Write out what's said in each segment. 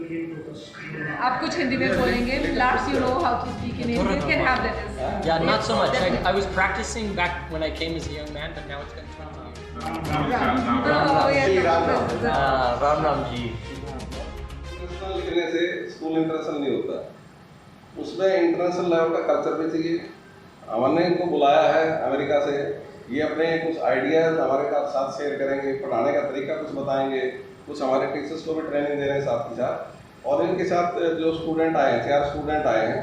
आप कुछ हिंदी में बोलेंगे? Lars, you know how to speak in English. You can have that. Yeah, not so much. I was practicing back when I came as a young man, but now it's been 20 years. Ram Ram ji. International लिखने से school international नहीं होता, उसमें international level का culture भी चाहिए। हमने इनको बुलाया है अमेरिका से, ये अपने कुछ आइडियाज़ हमारे साथ शेयर करेंगे, पढ़ाने का तरीका कुछ बताएंगे, कुछ हमारे टीचर्स को भी ट्रेनिंग दे रहे हैं साथ के साथ। और इनके साथ जो स्टूडेंट आए हैं, 4 स्टूडेंट आए हैं,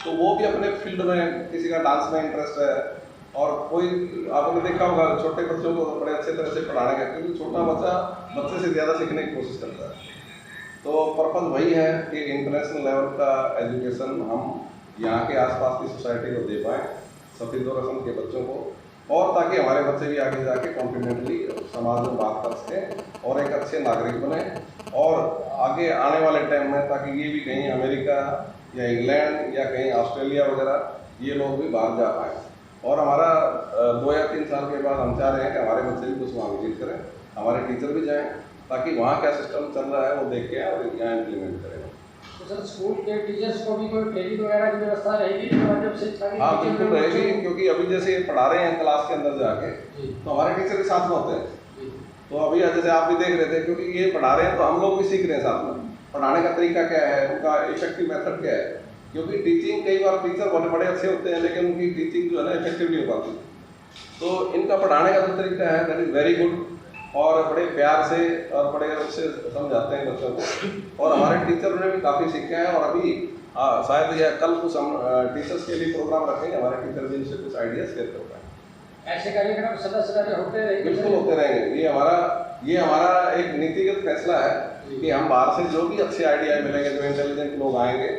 तो वो भी अपने फील्ड में, किसी का डांस में इंटरेस्ट है और कोई आपने देखा होगा छोटे बच्चों को बड़े अच्छे तरह से पढ़ाने का, क्योंकि छोटा बच्चा बच्चे से ज़्यादा सीखने की कोशिश करता है। तो पर्पज़ वही है कि इंटरनेशनल लेवल का एजुकेशन हम यहाँ के आसपास की सोसाइटी को दे पाएँ, सफेद और रस्म के बच्चों को, और ताकि हमारे बच्चे भी आगे जाके कॉन्फिडेंटली समाज में बात कर सकें और एक अच्छे नागरिक बने, और आगे आने वाले टाइम में ताकि ये भी कहीं अमेरिका या इंग्लैंड या कहीं ऑस्ट्रेलिया वगैरह ये लोग भी बाहर जा पाएँ। और हमारा 2 या 3 साल के बाद हम चाह रहे हैं कि हमारे बच्चे भी कुछ वहाँ विजिट करें, हमारे टीचर भी जाएँ, ताकि वहाँ क्या सिस्टम चल रहा है वो देख के और यहाँ इम्प्लीमेंट करें। तो सर स्कूल के टीचर्स को भी कोई ट्रेनिंग वगैरह की व्यवस्था रहेगी जो जब शिक्षा की? हाँ बिल्कुल रहेगी, क्योंकि अभी जैसे पढ़ा रहे हैं क्लास के अंदर जाके, तो हमारे टीचर भी साथ में होते हैं। तो अभी जैसे आप भी देख रहे थे, क्योंकि ये पढ़ा रहे हैं तो हम लोग भी सीख रहे हैं साथ में, पढ़ाने का तरीका क्या है, उनका इफेक्टिव मेथड क्या है। क्योंकि टीचिंग कई बार टीचर बड़े अच्छे होते हैं लेकिन उनकी टीचिंग जो है ना इफेक्टिव नहीं हो पाती। तो इनका पढ़ाने का जो तरीका है दैट इज़ वेरी गुड, और बड़े प्यार से और बड़े अच्छे समझाते हैं बच्चों को, और हमारे टीचर ने भी काफ़ी सीखा है। और अभी शायद या कल कुछ हम टीचर्स के लिए प्रोग्राम रखेंगे, हमारे टीचर भी इनसे कुछ आइडिया शेयर कर पाएँ। ऐसे कार्यक्रम सदस्य होते रहेंगे? बिल्कुल होते रहेंगे। ये हमारा एक नीतिगत फैसला है कि हम बाहर से जो भी अच्छे आइडिया मिलेंगे, जो इंटेलिजेंट लोग आएंगे,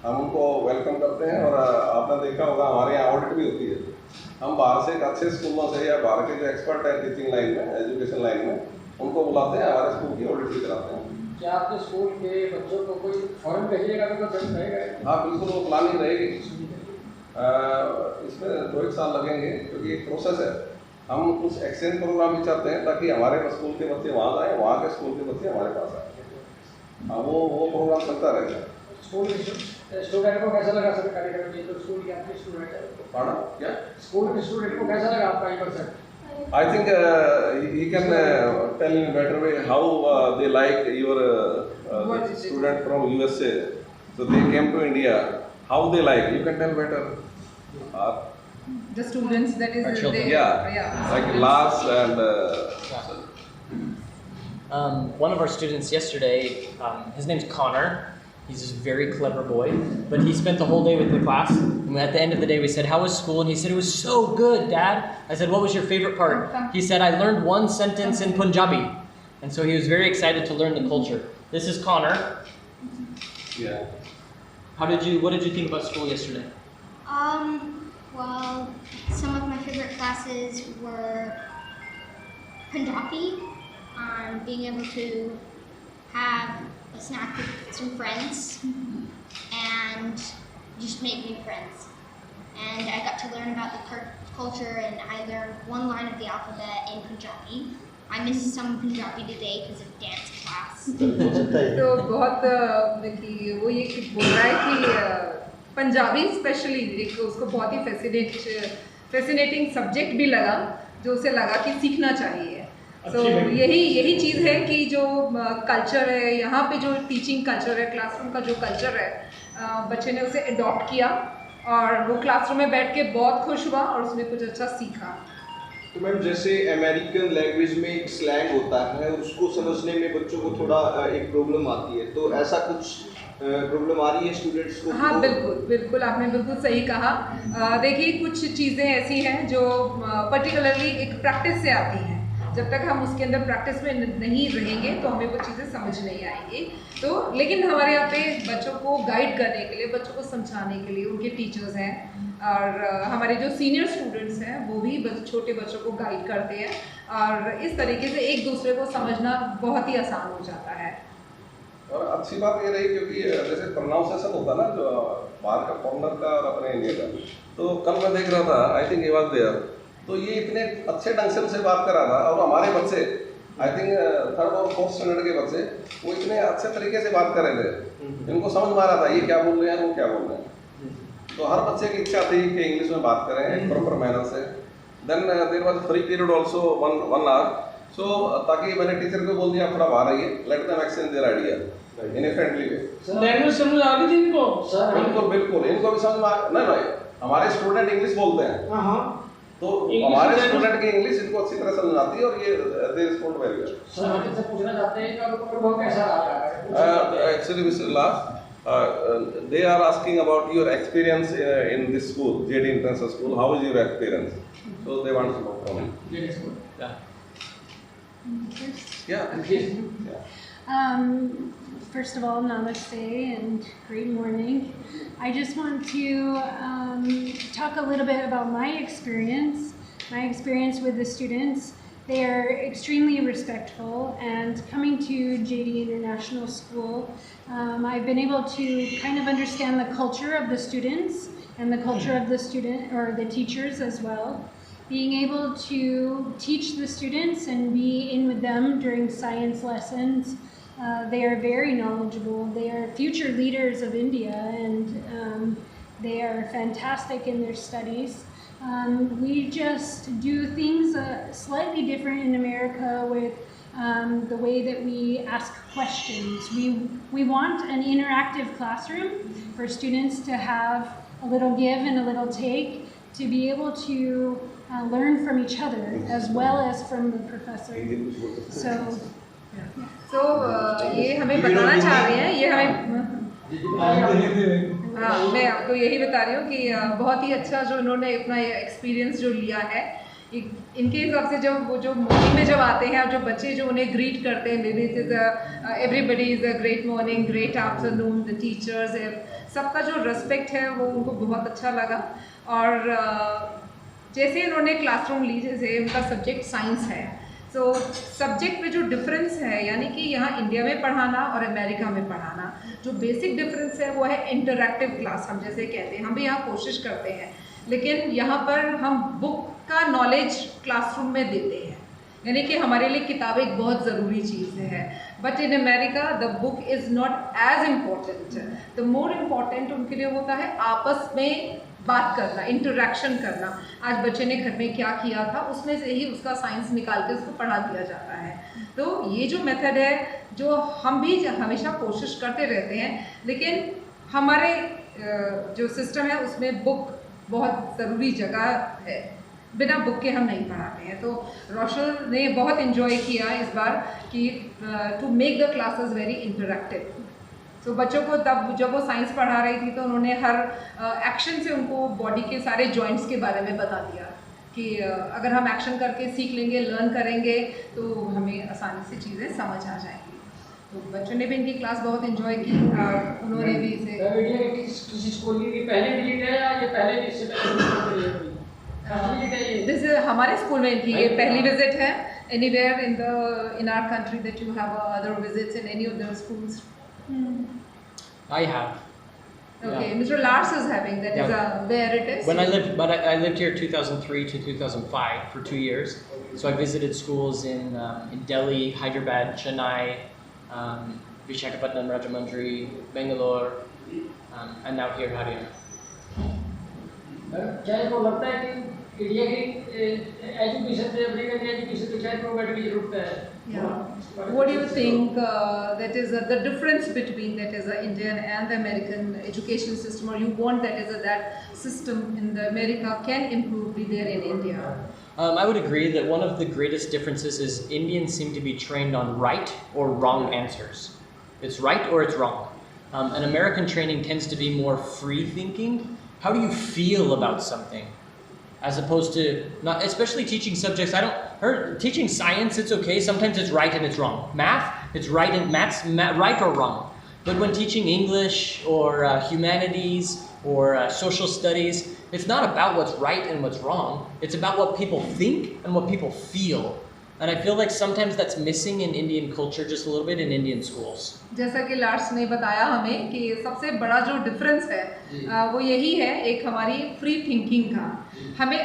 हम उनको वेलकम करते हैं। और आपने देखा होगा हमारे यहाँ ऑडिट भी होती है, हम बाहर से अच्छे स्कूलों से या बाहर के जो एक्सपर्ट है टीचिंग लाइन में, एजुकेशन लाइन में, उनको बुलाते हैं, हमारे स्कूल की ऑडिट भी कराते हैं। क्या आपके स्कूल के बच्चों को कोई फॉरेन भेजिएगा तो कुछ रहेगा? हाँ बिल्कुल, वो प्लानिंग रहेगी। इसमें 2-1 साल लगेंगे, क्योंकि एक प्रोसेस है। हम कुछ एक्सचेंज प्रोग्राम भी चाहते हैं ताकि हमारे स्कूल के बच्चे वहाँ जाएँ, वहाँ के स्कूल के बच्चे हमारे पास आए। हाँ वो प्रोग्राम चलता रहेगा। स्कूल स्टूडेंट को कैसा लगा सर कार्यक्रम? ये तो स्कूल के आपके स्टूडेंट है, पढ़ा क्या? स्कूल के स्टूडेंट को कैसा लगा आपका ये concept? I think he can tell in a better way how they like your student from USA. So they came to India. How they like? You can tell better. The students, that is, they, Yeah. Like Lars and. One of our students yesterday, his name's Connor. He's just a very clever boy, but he spent the whole day with the class. And at the end of the day, we said, "How was school?" And he said, "It was so good, Dad." I said, "What was your favorite part?" He said, "I learned one sentence in Punjabi." And so he was very excited to learn the culture. This is Connor. Yeah. What did you think about school yesterday? Well, some of my favorite classes were Punjabi, being able to have a snack with some friends and just make new friends. And I got to learn about the culture, and I learned one line of the alphabet in Punjabi. I missed some Punjabi today because of dance class. तो बहुत कि वो ये बोल रहा है कि Punjabi specially एक उसको बहुत ही फैसिनेटिंग सब्जेक्ट भी लगा, जो उसे लगा कि सीखना चाहिए। तो यही चीज़ है कि जो कल्चर है यहाँ पे, जो टीचिंग कल्चर है, क्लासरूम का जो कल्चर है, बच्चे ने उसे अडॉप्ट किया और वो क्लासरूम में बैठ के बहुत खुश हुआ और उसने कुछ अच्छा सीखा। तो मैम, जैसे अमेरिकन लैंग्वेज में एक स्लैंग होता है, उसको समझने में बच्चों को थोड़ा एक प्रॉब्लम आती है, तो ऐसा कुछ प्रॉब्लम आ रही है स्टूडेंट्स को? हाँ बिल्कुल आपने बिल्कुल सही कहा। देखिए, कुछ चीज़ें ऐसी हैं जो पर्टिकुलरली एक प्रैक्टिस से आती हैं। जब तक हम उसके अंदर प्रैक्टिस में नहीं रहेंगे तो हमें वो चीज़ें समझ नहीं आएंगी। तो लेकिन हमारे यहाँ पे बच्चों को गाइड करने के लिए, बच्चों को समझाने के लिए उनके टीचर्स हैं, और हमारे जो सीनियर स्टूडेंट्स हैं वो भी छोटे बच्चों को गाइड करते हैं, और इस तरीके से एक दूसरे को समझना बहुत ही आसान हो जाता है। और अच्छी बात ये रही, क्योंकि जैसे प्रोनाउंसिएशन होता ना, जो बाहर का फॉरनर का और अपने इंडिया का, तो कल मैं देख रहा था, I think he was there, तो ये इतने अच्छे ढंग से उनसे बात कर रहा था, और हमारे बच्चे आई थिंक थर्ड और फोर्थ स्टैंडर्ड के बच्चे वो इतने अच्छे तरीके से बात कर रहे थे, इनको समझ में आ रहा था ये क्या बोल रहे हैं, वो क्या बोल रहे हैं। तो हर बच्चे की इच्छा थी कि इंग्लिश में बात करें एक प्रॉपर मैनर से। Then there was free period also one hour, so ताकि मैंने टीचर को बोल दिया थोड़ा बाहर आइए, let them exchange their idea in a friendly way. Language समझ आ गई थी इनको सर? बिल्कुल बिल्कुल, इनको भी समझ में नहीं, हमारे स्टूडेंट इंग्लिश बोलते हैं, हाँ, तो हमारे स्टूडेंट की इंग्लिश इनको अच्छी तरह समझ आती है और ये they respond very well. Sir हम इनसे पूछना चाहते हैं कि आपका अनुभव कैसा रहा? Actually, Mr. Last, they are asking about your experience in this school, JD International School. How is your experience? So they want to know from you. Yeah. Yeah. First of all, namaste and great morning. I just want to talk a little bit about my experience with the students. They are extremely respectful, and coming to JD International School, I've been able to kind of understand the culture of the students and the culture of the teachers as well. Being able to teach the students and be in with them during science lessons. They are very knowledgeable. They are future leaders of India, and they are fantastic in their studies. We just do things slightly different in America with the way that we ask questions. We want an interactive classroom for students to have a little give and a little take, to be able to learn from each other as well as from the professor. So ये हमें बताना चाह रहे हैं, ये हमें हाँ, मैं आपको यही बता रही हूँ कि बहुत ही अच्छा जो इन्होंने अपना एक्सपीरियंस जो लिया है, इनके हिसाब से जब वो जो मॉर्निंग में जब आते हैं और जो बच्चे जो उन्हें ग्रीट करते हैं, everybody is a great morning, great afternoon, the teachers, सबका जो रिस्पेक्ट है वो उनको बहुत अच्छा लगा। और जैसे इन्होंने क्लासरूम ली, जैसे उनका सब्जेक्ट साइंस है, तो सब्जेक्ट में जो डिफरेंस है, यानी कि यहाँ इंडिया में पढ़ाना और अमेरिका में पढ़ाना, जो बेसिक डिफरेंस है वो है इंटरैक्टिव क्लास। हम जैसे कहते हैं, हम भी यहाँ कोशिश करते हैं, लेकिन यहाँ पर हम बुक का नॉलेज क्लासरूम में देते हैं, यानी कि हमारे लिए किताब एक बहुत ज़रूरी चीज़ है। But in America the book is not as important, the more important उनके लिए होता है आपस में बात करना, इंटरेक्शन करना। आज बच्चे ने घर में क्या किया था, उसमें से ही उसका साइंस निकाल के उसको पढ़ा दिया जाता है। तो ये जो मेथड है, जो हम भी हमेशा कोशिश करते रहते हैं, लेकिन हमारे जो सिस्टम है उसमें बुक बहुत ज़रूरी जगह है, बिना बुक के हम नहीं पढ़ाते हैं। तो रोशल ने बहुत इन्जॉय किया इस बार कि to make the classes very interactive. तो बच्चों को तब जब वो साइंस पढ़ा रही थी तो उन्होंने हर एक्शन से उनको बॉडी के सारे जॉइंट्स के बारे में बता दिया कि अगर हम एक्शन करके सीख लेंगे, लर्न करेंगे, तो हमें आसानी से चीज़ें समझ आ जाएंगी। तो बच्चों ने भी इनकी क्लास बहुत इन्जॉय की और उन्होंने भी इसे किसी स्कूल की पहली विजिट है या ये पहले दिस हमारे स्कूल में इनकी ये पहली विजिट है। Anywhere in our country that you have other visits in any of the schools? I have. Okay, Yeah. Mr. Lars is having that. Yeah. Is where it is? When I lived here 2003 to 2005 for 2 years. So I visited schools in Delhi, Hyderabad, Chennai, Vishakhapatnam, Rajahmundry, Bangalore, and now here Haryana. क्या इनको लगता है कि India की education से America की education में क्या इम्प्रूवमेंट की जरूरत है? Yeah. What do you think that is the difference between that is the Indian and the American education system, or you want that is that system in the America can improve, be there in India? I would agree that one of the greatest differences is Indians seem to be trained on right or wrong answers. It's right or it's wrong. And American training tends to be more free thinking. How do you feel about something? As opposed to not, especially teaching subjects. Teaching science, it's okay. Sometimes it's right and it's wrong. Math, it's right and right or wrong. But when teaching English or humanities or social studies, it's not about what's right and what's wrong. It's about what people think and what people feel. And I feel like sometimes that's missing in Indian culture just a little bit in Indian schools. जैसा कि Lars ने बताया हमें कि सबसे बड़ा जो difference है वो यही है, एक हमारी फ्री थिंकिंग का। हमें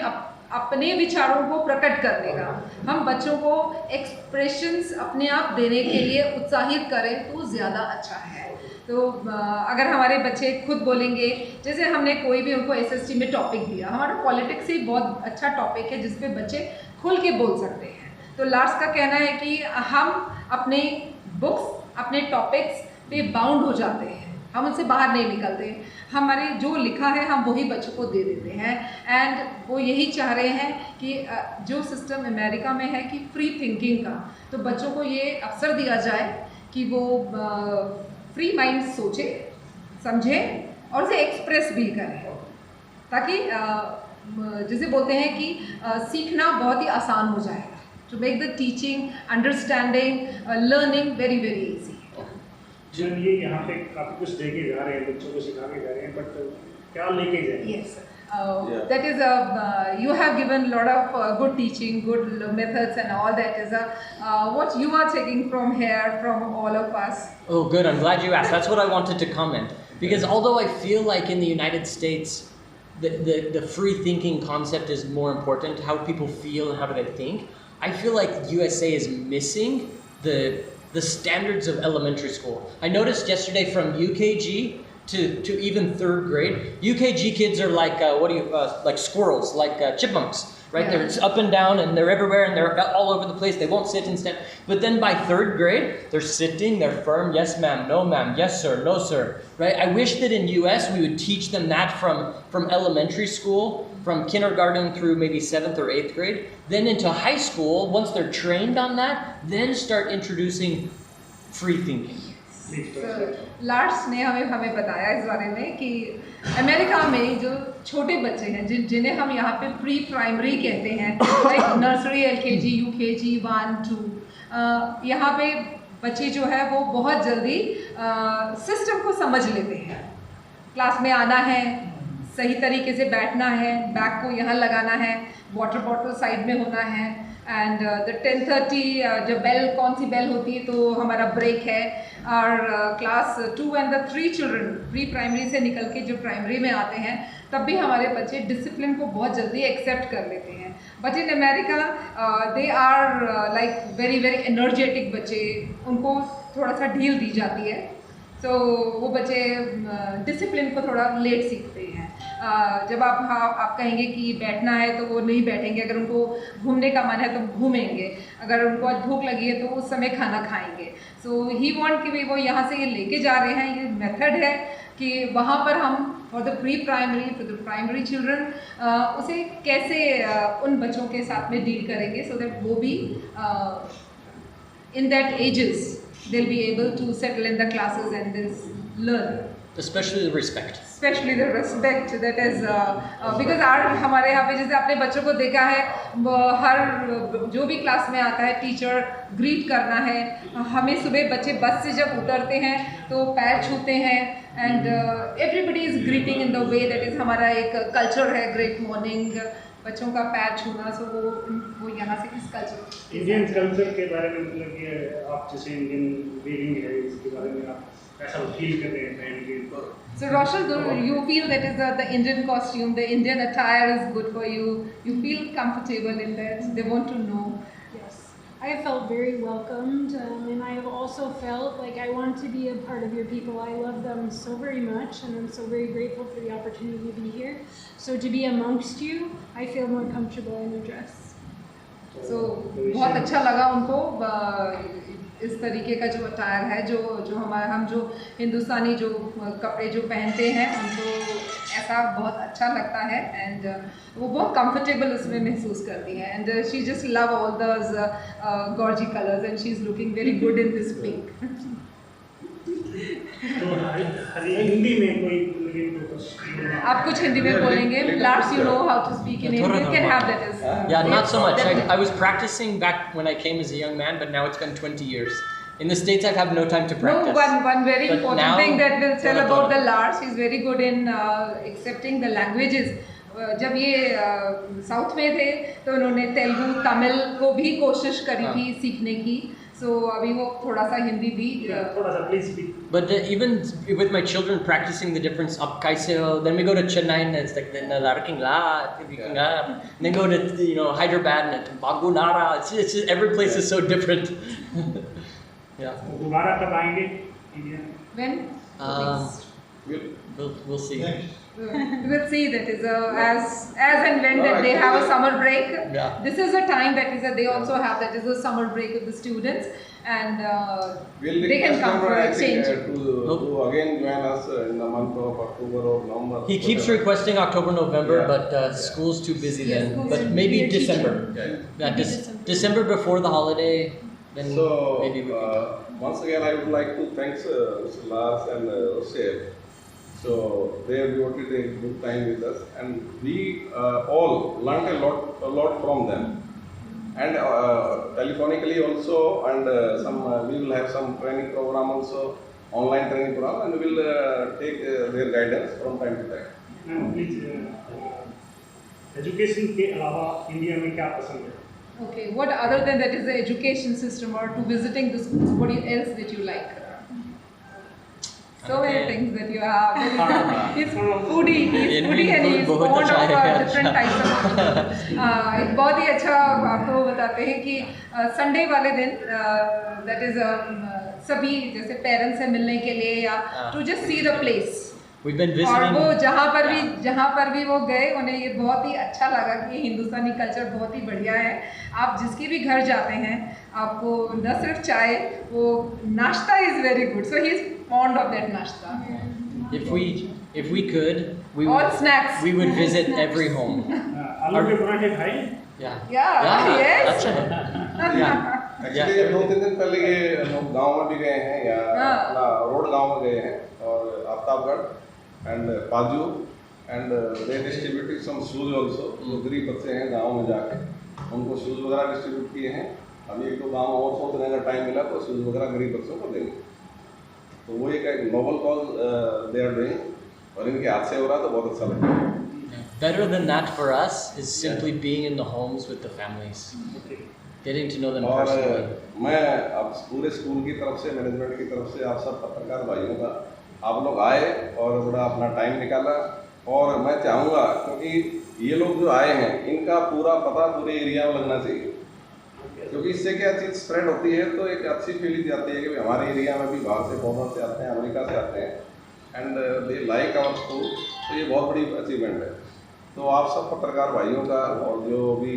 अपने विचारों को प्रकट करने का, हम बच्चों को एक्सप्रेशंस अपने आप देने के लिए उत्साहित करें तो ज़्यादा अच्छा है। तो अगर हमारे बच्चे खुद बोलेंगे, जैसे हमने कोई भी उनको एसएसटी में टॉपिक दिया, हमारा पॉलिटिक्स ही बहुत अच्छा टॉपिक है जिस पे बच्चे खुल के बोल सकते हैं, तो लार्स का कहना है कि हम अपने बुक्स, अपने टॉपिक्स पे बाउंड हो जाते हैं, हम उनसे बाहर नहीं निकलते, हमारे जो लिखा है हम वही बच्चों को दे देते हैं। एंड वो यही चाह रहे हैं कि जो सिस्टम अमेरिका में है कि फ्री थिंकिंग का, तो बच्चों को ये अवसर दिया जाए कि वो फ्री माइंड सोचे, समझे और उसे एक्सप्रेस भी करें, ताकि जिसे बोलते हैं कि सीखना बहुत ही आसान हो जाएगा, to make the teaching, understanding, learning very very easy. जब ये यहाँ पे काफ़ी कुछ देके जा रहे हैं, बच्चों को सिखा के जा रहे हैं, बट क्या लेके जाएंगे? Yes. That is you have given a lot of good teaching, good methods and all that is what you are taking from here, from all of us. Oh, good. I'm glad you asked. That's what I wanted to comment. Because although I feel like in the United States, the free thinking concept is more important, how people feel and how do they think, I feel like USA is missing the standards of elementary school. I noticed yesterday from UKG to even 3rd grade, UKG kids are like like squirrels, like chipmunks, right? Yeah. They're up and down and they're everywhere and they're all over the place. They won't sit and stand. But then by 3rd grade, they're sitting, they're firm. Yes, ma'am. No, ma'am. Yes, sir. No, sir. Right? I wish that in US we would teach them that from elementary school, from kindergarten through maybe 7th or 8th grade. Then into high school, once they're trained on that, then start introducing free thinking. Lars ने हमें बताया इस बारे में कि America में जो छोटे बच्चे हैं जिन्हें हम यहाँ पे प्री प्राइमरी कहते हैं, लाइक नर्सरी, एलकेजी, यूकेजी, 1, 2, यहाँ पे बच्चे जो है वो बहुत जल्दी सिस्टम को समझ लेते हैं। क्लास में आना है, सही तरीके से बैठना है, बैग को यहाँ लगाना है, वाटर बॉटल साइड में होना है, एंड द 10:30 जब बेल, कौन सी बेल होती है तो हमारा ब्रेक है। और class 2 and the 3 children pre primary से निकल के जो प्राइमरी में आते हैं तब भी हमारे बच्चे डिसिप्लिन को बहुत जल्दी एक्सेप्ट कर लेते हैं। But in America they are like very very energetic बच्चे, उनको थोड़ा सा ढील दी जाती है, तो वो बच्चे डिसिप्लिन को थोड़ा लेट सीखते हैं। जब आप कहेंगे कि बैठना है तो वो नहीं बैठेंगे, अगर उनको घूमने का मन है तो घूमेंगे, अगर उनको आज भूख लगी है तो उस समय खाना खाएंगे। सो ही वांट कि वो यहाँ से ये लेके जा रहे हैं, ये मेथड है कि वहाँ पर हम for the pre primary, for the primary children उसे कैसे उन बच्चों के साथ में डील करेंगे, सो दैट वो भी in that ages they'll be able to settle in the classes and then learn. Especially the respect. Especially the respect that is because हमारे यहाँ पे जैसे अपने बच्चों को देखा है, हर जो भी क्लास में आता है टीचर ग्रीट करना है। हमें सुबह बच्चे बस से जब उतरते हैं तो पैर छूते हैं, and everybody is greeting in the way that is हमारा एक कल्चर है, ग्रेट मॉर्निंग, बच्चों का पैर छूना। सो वो यहाँ से इस कल्चर, इंडियन कल्चर के बारे में, मतलब ये आप जैसे इंडियन वेयरिंग है इसके बारे में आप ऐसा फील करते हैं पहन के? So Roshal, you feel that is the Indian costume, the Indian attire is good for you. You feel comfortable in that. They want to know. Yes, I have felt very welcomed, and I have also felt like I want to be a part of your people. I love them so very much, and I'm so very grateful for the opportunity to be here. So to be amongst you, I feel more comfortable in the dress. So बहुत अच्छा लगा उनको इस तरीके का जो attire है, जो हम जो हिंदुस्तानी जो कपड़े जो पहनते हैं उनको ऐसा बहुत अच्छा लगता है, एंड वो बहुत कंफर्टेबल उसमें महसूस करती है, and she just love all those gorgeous colours and she is looking very good in this pink. तो हिंदी में कोई आप कुछ हिंदी में बोलेंगे? Lars, you know how to speak in Hindi. You can have that as Yeah, not so much. I was practicing back when I came as a young man, but now it's been 20 years. In the States, I've had no time to practice. No, one very But important now, thing that we'll tell Toronto. about the Lars, he's very good in accepting the languages. जब ये south में थे तो उन्होंने तेलुगु, तमिल को भी कोशिश करी थी सीखने की। So अभी वो थोड़ा सा हिंदी भी थोड़ा सा please speak. But even with my children practicing the difference up kaise ho, then we go to Chennai and it's like the Narking La, and then go to Hyderabad and Bagu Nara. It's just, every place is so different. Yeah. दोबारा कब आएंगे India? when We'll see. we will see that is as and when that they have a summer break. Yeah. This is a time that is they also have that is a summer break of the students, and We'll they can request come them, for I exchange. think, to again join us in the month of October or November. He keeps whatever. requesting October, November, Yeah. but school's too busy Yes, then. school's But busy. maybe They're teaching. December. Yeah. Yeah, December. December before the holiday. Then So, maybe we can. once again, I would like to thank Mr. Lars and Rochelle. So, they have devoted a good time with us, and we all learned a lot from them. And telephonically also, and we will have some training program also, online training program, and we will take their guidance from time to time. Ma'am please education के अलावा India में क्या पसंद है? Okay, what other than that is the education system or to visiting the schools? What else that you like? So many things that you have. He's foodie. He's Indian foodie and food he's बहुत fond अच्छा of है, different types of food. एक बहुत ही अच्छा आपको बताते हैं कि संडे वाले दिन that is सभी जैसे पेरेंट्स से मिलने के लिए या to just see the place. We've been और visiting. वो जहाँ पर भी वो गए उन्हें ये बहुत ही अच्छा लगा कि हिंदुस्तानी कल्चर बहुत ही बढ़िया है. आप जिसके भी घर जाते हैं आपको न सिर्फ चाय, वो नाश्ता is very good. So he is fond of that नाश्ता. If we could, we All would, snacks. we would visit every home. आलू के पराठे खाए? Yeah. Yeah, yes. अच्छा है. Yeah. एक्चुअली 2-3 दिन पहले ये लोग गांव में भी गए हैं या हाँ. अपना रोड गांव में गए हैं और Aftabgarh and Paju and they distributed some shoes also जो गरीब बच्चे हैं गांव में जाके उनको शूज वगैरह डिस्ट्रीब्यूट किए हैं. अभी एक दो गांव और सोचने का टाइम मिला तो शूज वगैरह गरीब बच्चों को देंगे. तो वो एक noble cause they are doing और इनके हाथ से हो रहा तो बहुत अच्छा लगता है. Better than that for us is simply being in the homes with the families, getting to know them और personally. मैं अब पूरे स्कूल की तरफ से मैनेजमेंट की तरफ से आप सब पत्रकार भाइयों का आप लोग आए और बड़ा अपना टाइम निकाला. और मैं चाहूँगा क्योंकि ये लोग जो आए हैं इनका पूरा पता पूरे एरिया में लगना चाहिए, क्योंकि इससे क्या चीज़ स्प्रेड होती है तो एक अच्छी फीलिंग आती है कि भाई हमारे एरिया में भी बाहर से फॉरन से आते हैं, अमेरिका से आते हैं and they like our school. तो ये बहुत बड़ी अचीवमेंट है. तो आप सब पत्रकार भाइयों का और जो भी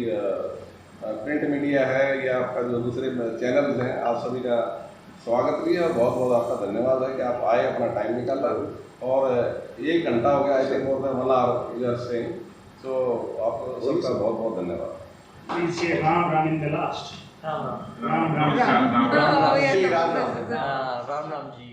प्रिंट मीडिया है या आपका जो दूसरे चैनल्स हैं आप सभी का स्वागत भी है और बहुत बहुत आपका धन्यवाद है कि आप आए, अपना टाइम निकाला. और 1 घंटा हो गया I think more than 1 hour you are saying. So आप सबका बहुत बहुत धन्यवाद. Please say Ram Ram in the last. Ram Ram. Ram Ram. Oh, yes, Ram Ram. this is a- Ram Ram ji.